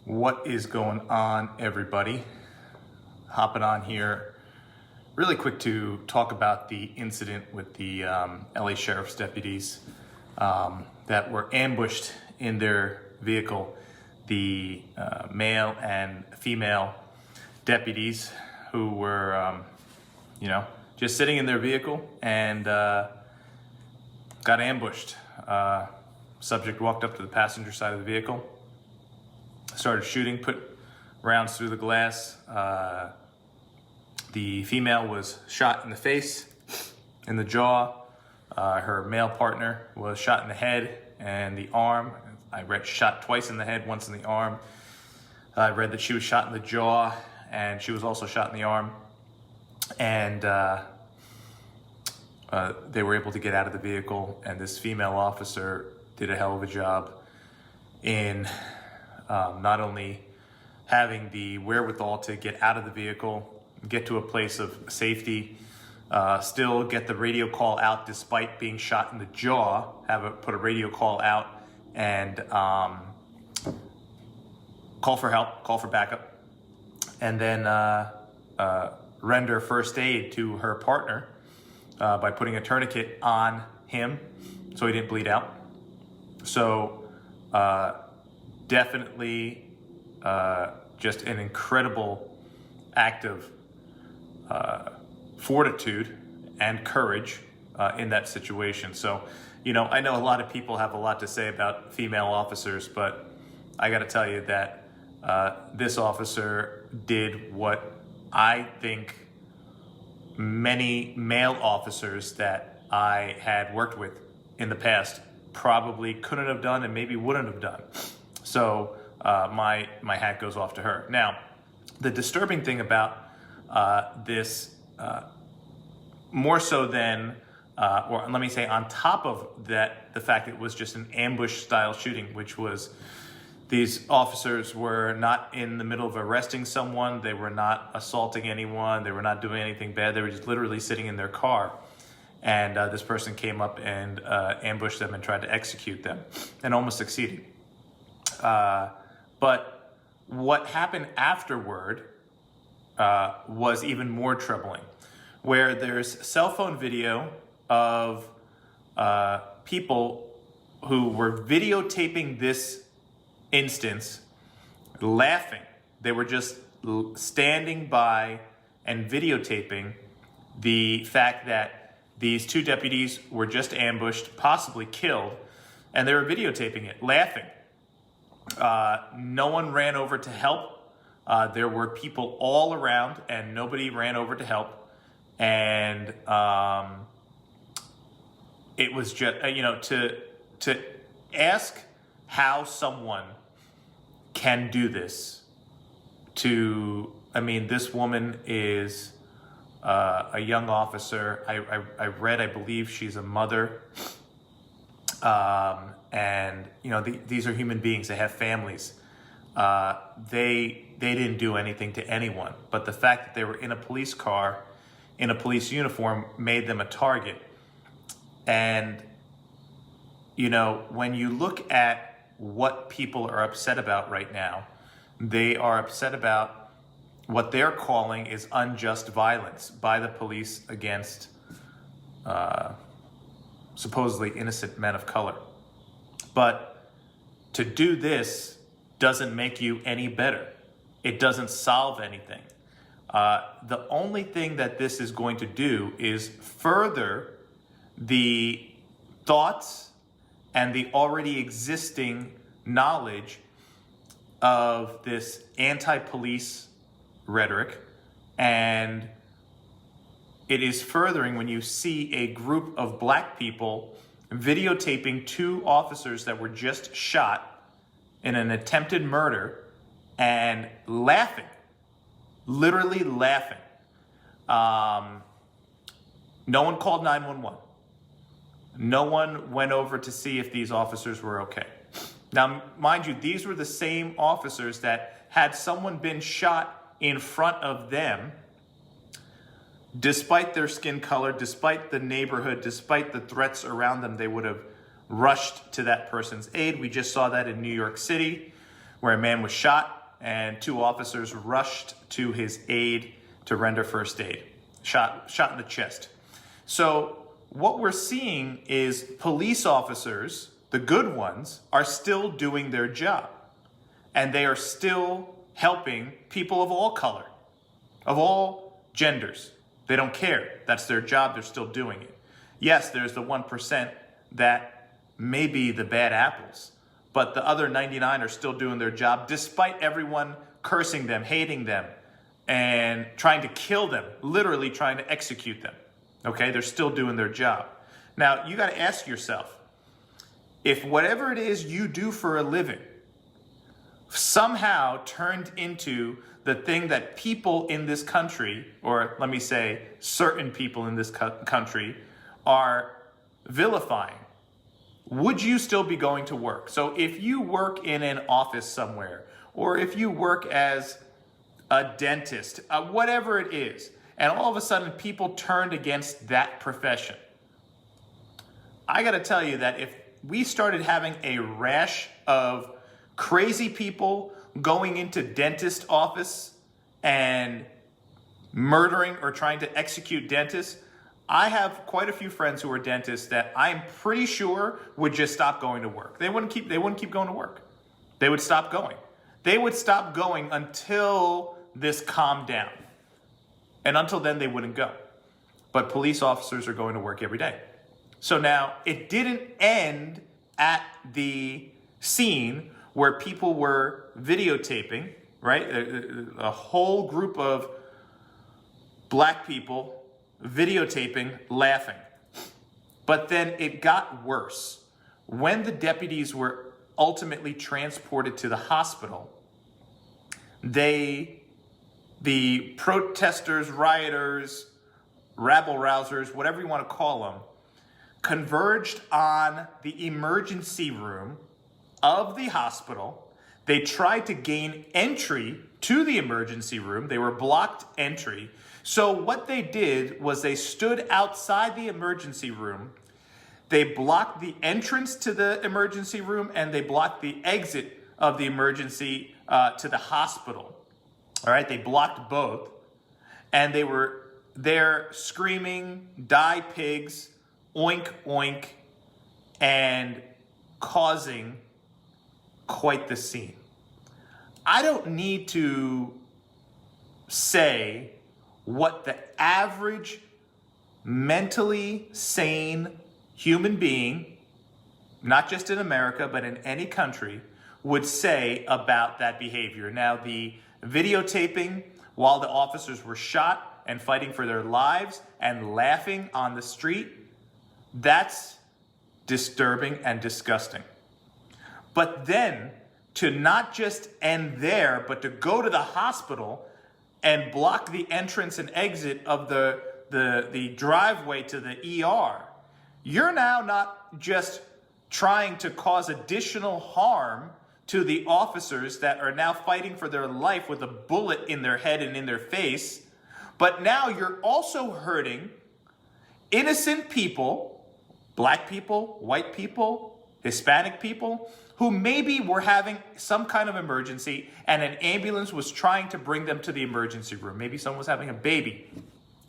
What is going on, everybody? Hopping on here really quick to talk about the incident with the LA Sheriff's deputies that were ambushed in their vehicle. The male and female deputies who were, just sitting in their vehicle and got ambushed. Subject walked up to the passenger side of the vehicle, started shooting, put rounds through the glass. The female was shot in the face, in the jaw. Her male partner was shot in the head and the arm. I read shot twice in the head, once in the arm. I read that she was shot in the jaw and she was also shot in the arm. And they were able to get out of the vehicle, and this female officer did a hell of a job in not only having the wherewithal to get out of the vehicle, get to a place of safety, still get the radio call out despite being shot in the jaw, put a radio call out and call for help, call for backup, and then render first aid to her partner by putting a tourniquet on him so he didn't bleed out. So definitely just an incredible act of fortitude and courage in that situation. So, I know a lot of people have a lot to say about female officers, but I got to tell you that this officer did what I think many male officers that I had worked with in the past probably couldn't have done and maybe wouldn't have done. So my hat goes off to her. Now, the disturbing thing about this, more so than, or let me say on top of that, the fact it was just an ambush style shooting, which was these officers were not in the middle of arresting someone. They were not assaulting anyone. They were not doing anything bad. They were just literally sitting in their car. And this person came up and ambushed them and tried to execute them and almost succeeded. But what happened afterward was even more troubling, where there's cell phone video of people who were videotaping this instance laughing. They were just standing by and videotaping the fact that these two deputies were just ambushed, possibly killed, and they were videotaping it, laughing. No one ran over to help. There were people all around, and nobody ran over to help. And it was just, to ask how someone can do this this woman is a young officer. I read, I believe she's a mother. And these are human beings. They have families. They didn't do anything to anyone, but the fact that they were in a police car, in a police uniform, made them a target. And when you look at what people are upset about right now, they are upset about what they're calling is unjust violence by the police against supposedly innocent men of color. But to do this doesn't make you any better. It doesn't solve anything. The only thing that this is going to do is further the thoughts and the already existing knowledge of this anti-police rhetoric. And it is furthering when you see a group of black people videotaping two officers that were just shot in an attempted murder and laughing, literally laughing. No one called 911. No one went over to see if these officers were okay. Now, mind you, these were the same officers that had someone been shot in front of them, despite their skin color, despite the neighborhood, despite the threats around them, they would have rushed to that person's aid. We just saw that in New York City where a man was shot and 2 officers rushed to his aid to render first aid. Shot in the chest. So what we're seeing is police officers, the good ones, are still doing their job. And they are still helping people of all color, of all genders. They don't care. That's their job. They're still doing it. Yes, there's the 1% that may be the bad apples, but the other 99 are still doing their job despite everyone cursing them, hating them, and trying to kill them, literally trying to execute them. Okay, they're still doing their job. Now, you got to ask yourself, if whatever it is you do for a living somehow turned into the thing that people in this country, or let me say certain people in this country, are vilifying, would you still be going to work? So if you work in an office somewhere, or if you work as a dentist, whatever it is, and all of a sudden people turned against that profession, I got to tell you that if we started having a rash of crazy people going into dentist office and murdering or trying to execute dentists, I have quite a few friends who are dentists that I'm pretty sure would just stop going to work. They wouldn't keep going to work. They would stop going. They would stop going until this calmed down. And until then, they wouldn't go. But police officers are going to work every day. So now, it didn't end at the scene where people were videotaping, right? A whole group of black people videotaping, laughing. But then it got worse. When the deputies were ultimately transported to the hospital, the protesters, rioters, rabble-rousers, whatever you want to call them, converged on the emergency room of the hospital. They tried to gain entry to the emergency room. They were blocked entry. So what they did was they stood outside the emergency room. They blocked the entrance to the emergency room and they blocked the exit of the emergency to the hospital. All right, they blocked both. And they were there screaming, "Die pigs," "Oink, oink," and causing quite the scene. I don't need to say what the average mentally sane human being, not just in America, but in any country, would say about that behavior. Now, the videotaping while the officers were shot and fighting for their lives and laughing on the street, that's disturbing and disgusting. But then to not just end there, but to go to the hospital and block the entrance and exit of the driveway to the ER, you're now not just trying to cause additional harm to the officers that are now fighting for their life with a bullet in their head and in their face, but now you're also hurting innocent people, black people, white people, Hispanic people, who maybe were having some kind of emergency and an ambulance was trying to bring them to the emergency room. Maybe someone was having a baby.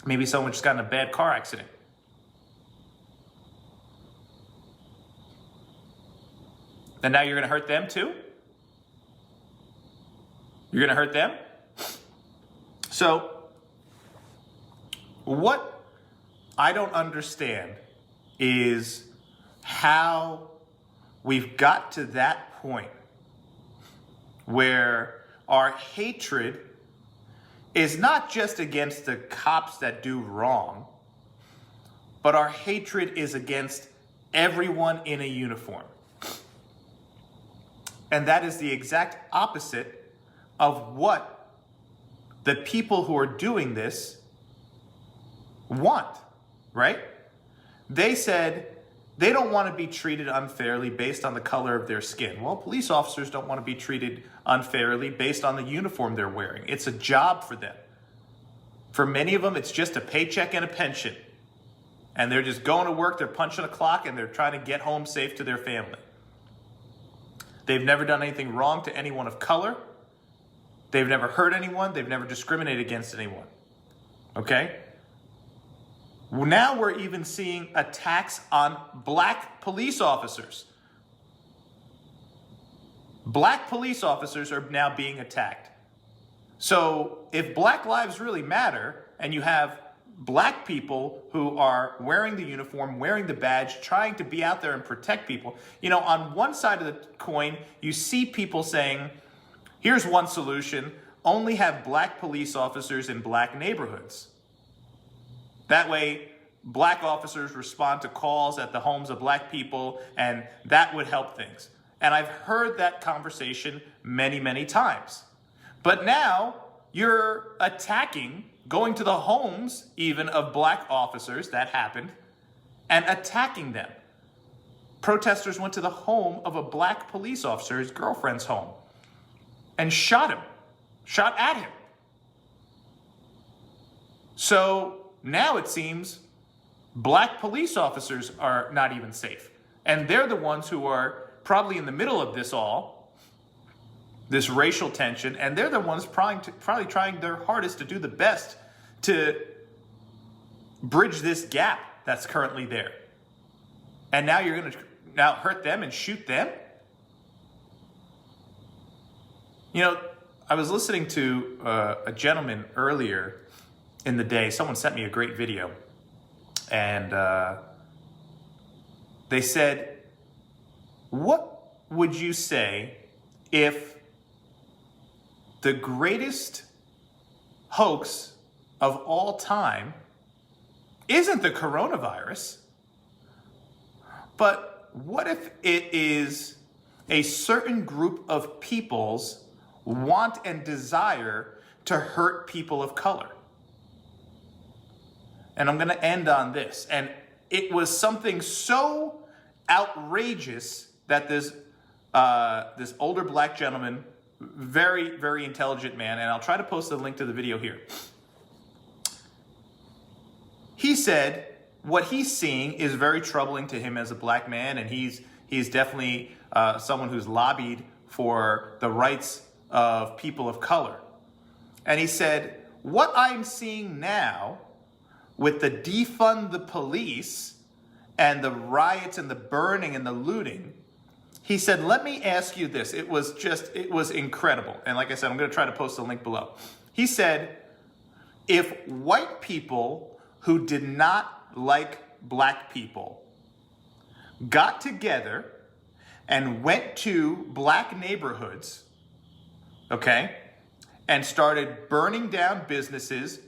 Maybe someone just got in a bad car accident. And now you're going to hurt them too? You're going to hurt them? So, what I don't understand is how we've got to that point where our hatred is not just against the cops that do wrong, but our hatred is against everyone in a uniform. And that is the exact opposite of what the people who are doing this want, right? They said they don't want to be treated unfairly based on the color of their skin. Well, police officers don't want to be treated unfairly based on the uniform they're wearing. It's a job for them. For many of them, it's just a paycheck and a pension. And they're just going to work, they're punching a clock, and they're trying to get home safe to their family. They've never done anything wrong to anyone of color. They've never hurt anyone. They've never discriminated against anyone. Okay? Now we're even seeing attacks on black police officers. Black police officers are now being attacked. So if Black lives really matter, and you have black people who are wearing the uniform, wearing the badge, trying to be out there and protect people, on one side of the coin, you see people saying, here's one solution, only have black police officers in black neighborhoods. That way, black officers respond to calls at the homes of black people, and that would help things. And I've heard that conversation many, many times. But now you're attacking, going to the homes even of black officers, that happened, and attacking them. Protesters went to the home of a black police officer, his girlfriend's home, and shot at him. So now it seems black police officers are not even safe. And they're the ones who are probably in the middle of this racial tension, and they're the ones probably trying their hardest to do the best to bridge this gap that's currently there. And now you're going to now hurt them and shoot them? I was listening to a gentleman earlier in the day. Someone sent me a great video, and they said, what would you say if the greatest hoax of all time isn't the coronavirus, but what if it is a certain group of people's want and desire to hurt people of color? And I'm going to end on this. And it was something so outrageous that this older black gentleman, very, very intelligent man, and I'll try to post a link to the video here. He said what he's seeing is very troubling to him as a black man, and he's definitely someone who's lobbied for the rights of people of color. And he said, what I'm seeing now with the defund the police and the riots and the burning and the looting, he said, let me ask you this. It was incredible. And like I said, I'm going to try to post a link below. He said, if white people who did not like black people got together and went to black neighborhoods, okay, and started burning down businesses,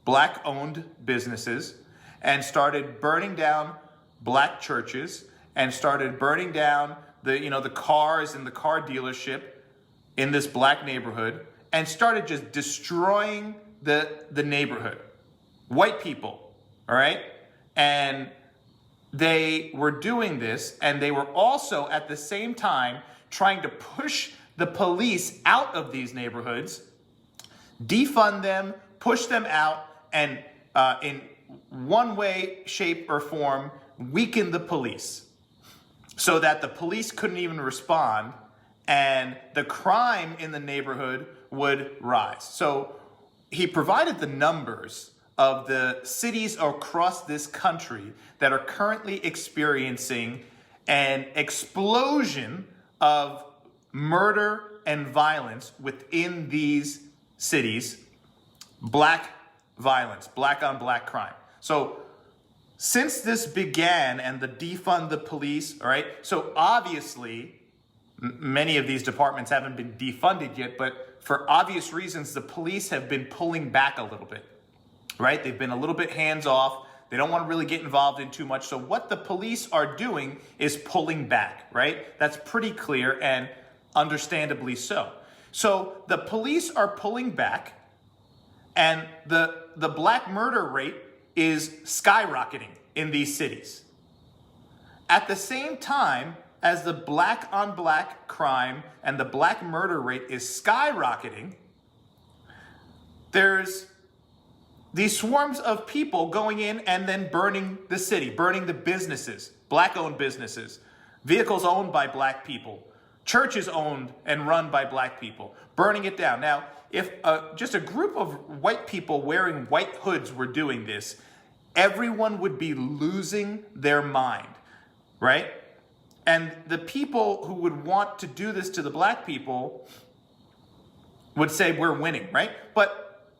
black-owned businesses, and started burning down black churches, and started burning down the cars in the car dealership in this black neighborhood, and started just destroying the neighborhood. White people, all right? And they were doing this, and they were also at the same time trying to push the police out of these neighborhoods, defund them, push them out, and in one way, shape, or form, weaken the police so that the police couldn't even respond and the crime in the neighborhood would rise. So he provided the numbers of the cities across this country that are currently experiencing an explosion of murder and violence within these cities, black violence, black on black crime. So since this began and the defund the police, all right, so obviously many of these departments haven't been defunded yet, but for obvious reasons, the police have been pulling back a little bit, right? They've been a little bit hands off. They don't want to really get involved in too much. So what the police are doing is pulling back, right? That's pretty clear and understandably so. So the police are pulling back, and the black murder rate is skyrocketing in these cities. At the same time as the black on black crime and the black murder rate is skyrocketing, there's these swarms of people going in and then burning the city, burning the businesses, black-owned businesses, vehicles owned by black people, churches owned and run by black people, burning it down. Now, if just a group of white people wearing white hoods were doing this, everyone would be losing their mind, right? And the people who would want to do this to the black people would say we're winning, right? But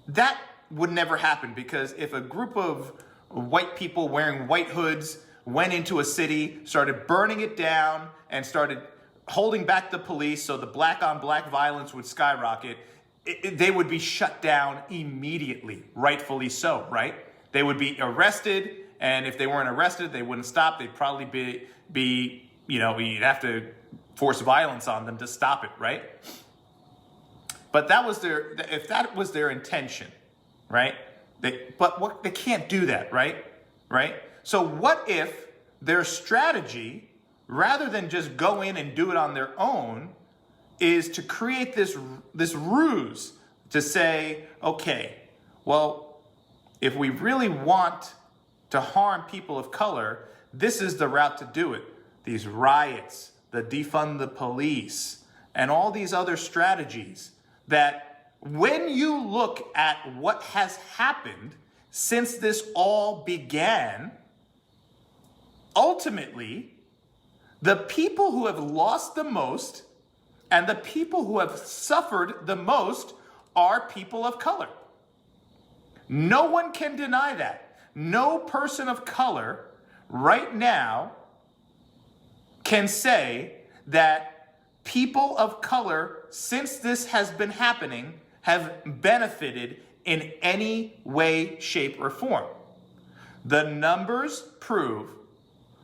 that would never happen, because if a group of white people wearing white hoods went into a city, started burning it down, and started holding back the police so the black on black violence would skyrocket, they would be shut down immediately, rightfully so, right? They would be arrested, and if they weren't arrested, they wouldn't stop. They'd probably be you'd have to force violence on them to stop it, right? But if that was their intention, right? They can't do that, right? So what if their strategy, rather than just go in and do it on their own, is to create this ruse to say, okay, well, if we really want to harm people of color, this is the route to do it. These riots, the defund the police, and all these other strategies that, when you look at what has happened since this all began, ultimately, the people who have lost the most and the people who have suffered the most are people of color. No one can deny that. No person of color right now can say that people of color, since this has been happening, have benefited in any way, shape, or form. The numbers prove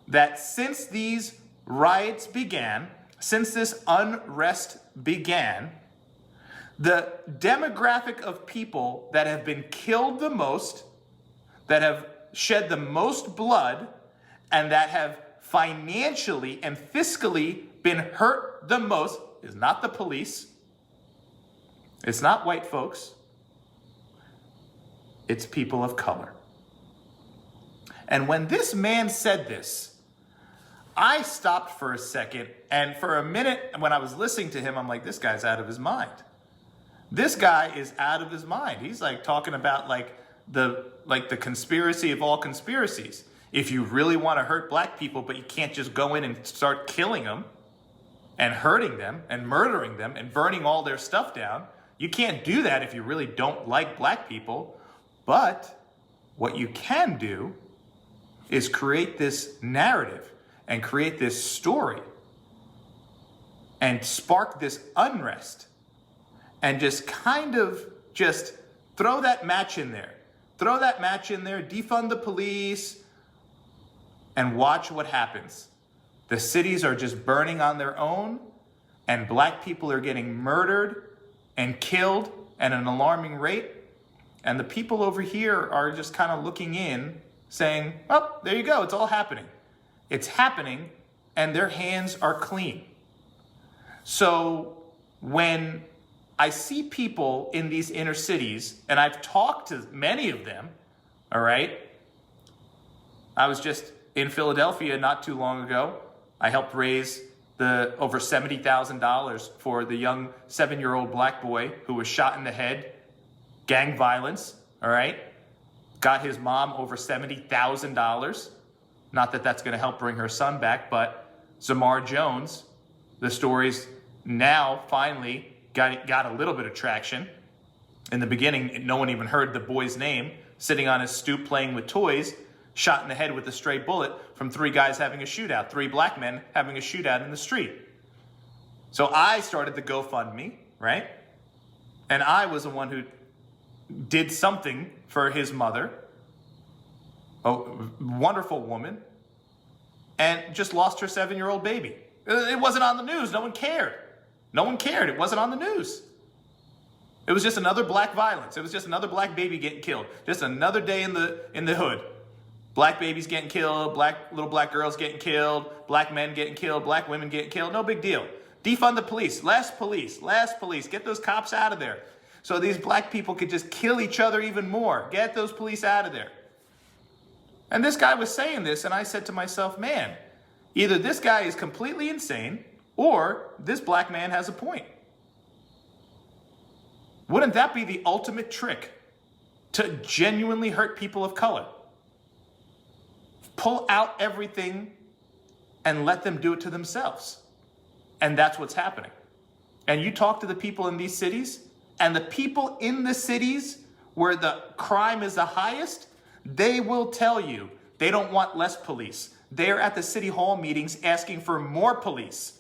that since these riots began, since this unrest began, the demographic of people that have been killed the most, that have shed the most blood, and that have financially and fiscally been hurt the most is not the police. It's not white folks. It's people of color. And when this man said this, I stopped for a second, and for a minute when I was listening to him, I'm like, this guy's out of his mind. This guy is out of his mind. He's like talking about the conspiracy of all conspiracies. If you really want to hurt black people, but you can't just go in and start killing them and hurting them and murdering them and burning all their stuff down, you can't do that if you really don't like black people. But what you can do is create this narrative and create this story and spark this unrest and just throw that match in there. Throw that match in there, defund the police, and watch what happens. The cities are just burning on their own, and black people are getting murdered and killed at an alarming rate. And the people over here are just kind of looking in, saying, oh, there you go, it's all happening. It's happening, and their hands are clean. So when I see people in these inner cities, and I've talked to many of them, all right? I was just in Philadelphia not too long ago. I helped raise over $70,000 for the young 7-year-old black boy who was shot in the head, gang violence, all right? Got his mom over $70,000. Not that that's going to help bring her son back, but Zamar Jones, the story's now finally got a little bit of traction. In the beginning, no one even heard the boy's name, sitting on his stoop playing with toys, shot in the head with a stray bullet from 3 guys having a shootout, 3 black men having a shootout in the street. So I started the GoFundMe, right? And I was the one who did something for his mother, a wonderful woman, and just lost her 7-year-old baby. It wasn't on the news. No one cared. No one cared. It wasn't on the news. It was just another black violence. It was just another black baby getting killed. Just another day in the hood. Black babies getting killed, little black girls getting killed, black men getting killed, black women getting killed. No big deal. Defund the police. Less police. Get those cops out of there. So these black people could just kill each other even more. Get those police out of there. And this guy was saying this, and I said to myself, man, either this guy is completely insane, or this black man has a point. Wouldn't that be the ultimate trick to genuinely hurt people of color? Pull out everything and let them do it to themselves. And that's what's happening. And you talk to the people in these cities, and the people in the cities where the crime is the highest, they will tell you they don't want less police. They're at the city hall meetings asking for more police.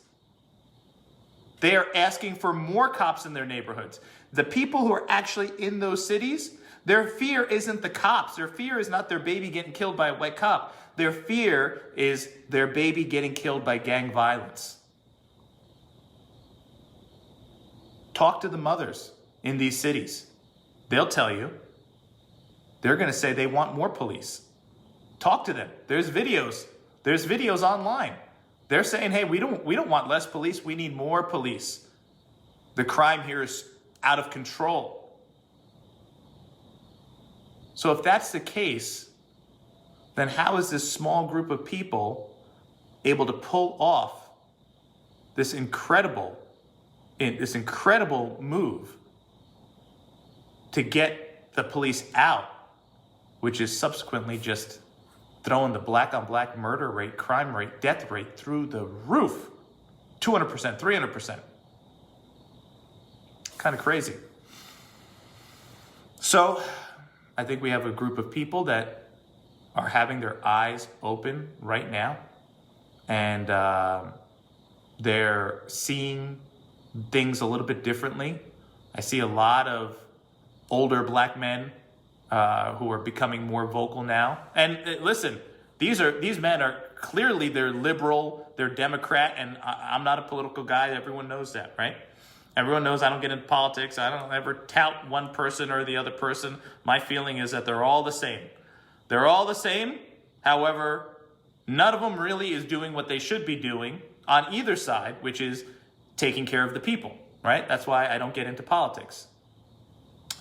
They are asking for more cops in their neighborhoods. The people who are actually in those cities, their fear isn't the cops. Their fear is not their baby getting killed by a white cop. Their fear is their baby getting killed by gang violence. Talk to the mothers in these cities. They'll tell you. They're going to say they want more police. Talk to them. There's videos. There's videos online. They're saying, hey, we don't want less police. We need more police. The crime here is out of control. So if that's the case, then how is this small group of people able to pull off this incredible move to get the police out, which is subsequently just throwing the black on black murder rate, crime rate, death rate through the roof? 200%, 300%. Kind of crazy. So I think we have a group of people that are having their eyes open right now, and they're seeing things a little bit differently. I see a lot of older black men who are becoming more vocal now. And listen, these men are clearly, they're liberal, they're Democrat, and I'm not a political guy. Everyone knows that, right? Everyone knows I don't get into politics. I don't ever tout one person or the other person. My feeling is that they're all the same. They're all the same. However, none of them really is doing what they should be doing on either side, which is taking care of the people, right? That's why I don't get into politics.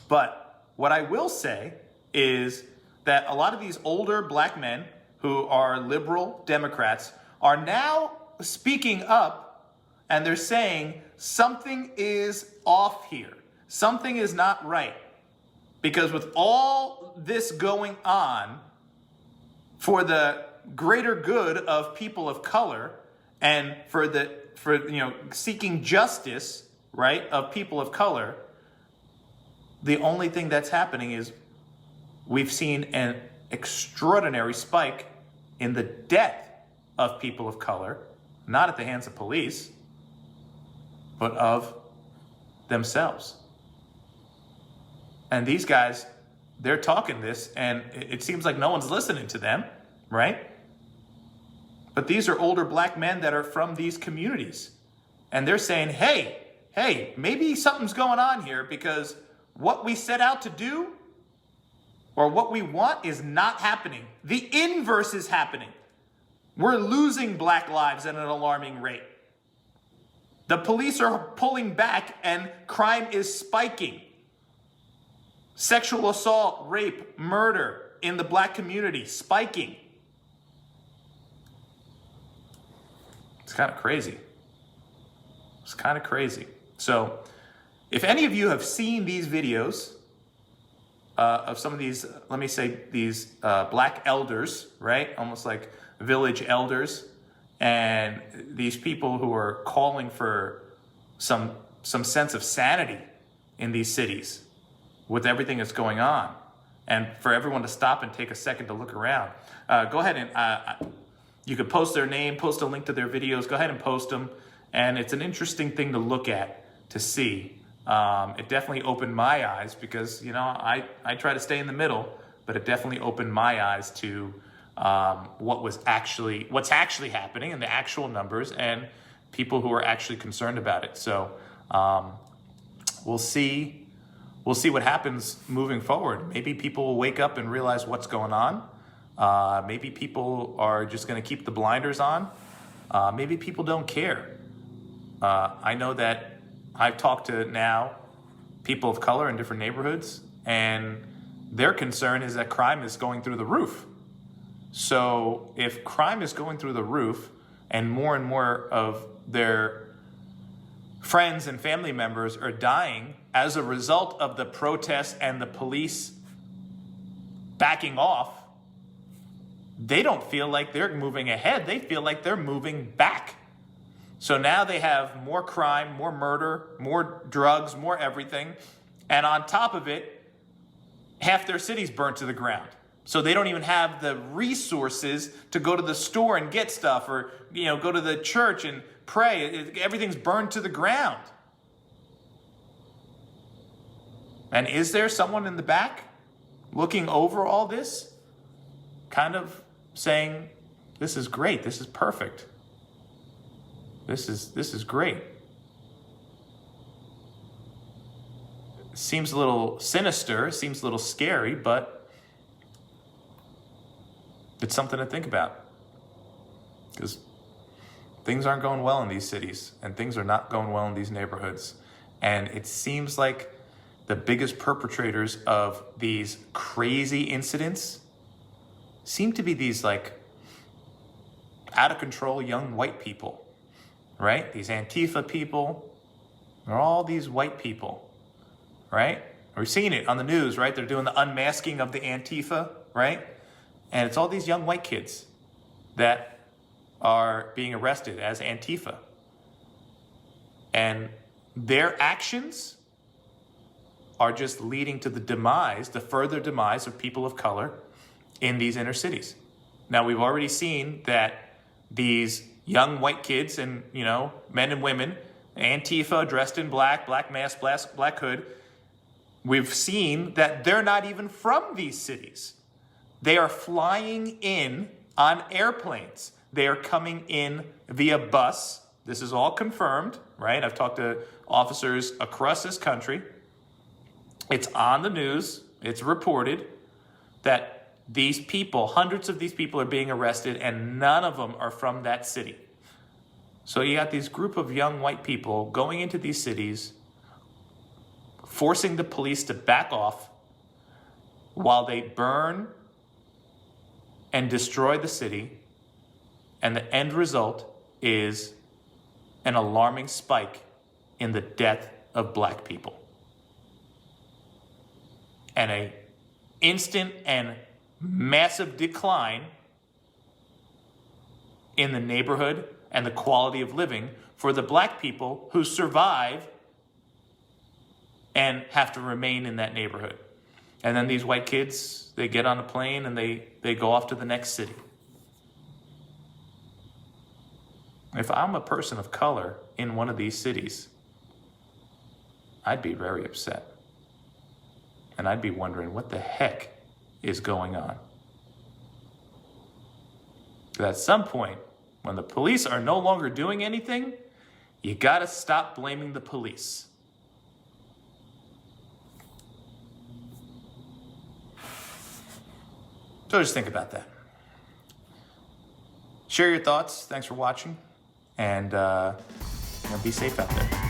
But what I will say is that a lot of these older black men who are liberal Democrats are now speaking up, and they're saying something is off here. Something is not right. Because with all this going on for the greater good of people of color and for seeking justice, right, of people of color, the only thing that's happening is we've seen an extraordinary spike in the death of people of color, not at the hands of police, but of themselves. And these guys, they're talking this, and it seems like no one's listening to them, right? But these are older black men that are from these communities. And they're saying, hey, maybe something's going on here, because what we set out to do or what we want is not happening. The inverse is happening. We're losing black lives at an alarming rate. The police are pulling back and crime is spiking. Sexual assault, rape, murder in the black community, spiking. It's kind of crazy. It's kind of crazy. So if any of you have seen these videos of some of these, let me say, these black elders, right? Almost like village elders, and these people who are calling for some sense of sanity in these cities with everything that's going on, and for everyone to stop and take a second to look around. Go ahead and you could post their name, post a link to their videos. Go ahead and post them, and it's an interesting thing to look at, to see. It definitely opened my eyes because, I try to stay in the middle, but it definitely opened my eyes to what's actually happening and the actual numbers and people who are actually concerned about it. So we'll see what happens moving forward. Maybe people will wake up and realize what's going on. Maybe people are just going to keep the blinders on. Maybe people don't care. I know that I've talked to now people of color in different neighborhoods, and their concern is that crime is going through the roof. So if crime is going through the roof and more of their friends and family members are dying as a result of the protests and the police backing off, they don't feel like they're moving ahead. They feel like they're moving back. So now they have more crime, more murder, more drugs, more everything. And on top of it, half their city's burnt to the ground. So they don't even have the resources to go to the store and get stuff, or go to the church and pray. Everything's burned to the ground. And is there someone in the back looking over all this, kind of saying, this is great, this is perfect, this is great? Seems a little sinister, seems a little scary, but it's something to think about, because things aren't going well in these cities, and things are not going well in these neighborhoods. And it seems like the biggest perpetrators of these crazy incidents seem to be these like out of control young white people, right? These Antifa people, they're all these white people, right? We're seeing it on the news, right? They're doing the unmasking of the Antifa, right? And it's all these young white kids that are being arrested as Antifa. And their actions are just leading to the further demise of people of color in these inner cities. Now, we've already seen that these young white kids and, men and women, Antifa dressed in black mask, black hood, we've seen that they're not even from these cities. They are flying in on airplanes. They are coming in via bus. This is all confirmed, right? I've talked to officers across this country. It's on the news. It's reported that these people, hundreds of these people, are being arrested, and none of them are from that city. So you got these group of young white people going into these cities, forcing the police to back off while they burn and destroy the city. And the end result is an alarming spike in the death of black people. And an instant and massive decline in the neighborhood and the quality of living for the black people who survive and have to remain in that neighborhood. And then these white kids, they get on a plane and they go off to the next city. If I'm a person of color in one of these cities, I'd be very upset. And I'd be wondering what the heck is going on. But at some point, when the police are no longer doing anything, you gotta stop blaming the police. So just think about that. Share your thoughts. Thanks for watching. And be safe out there.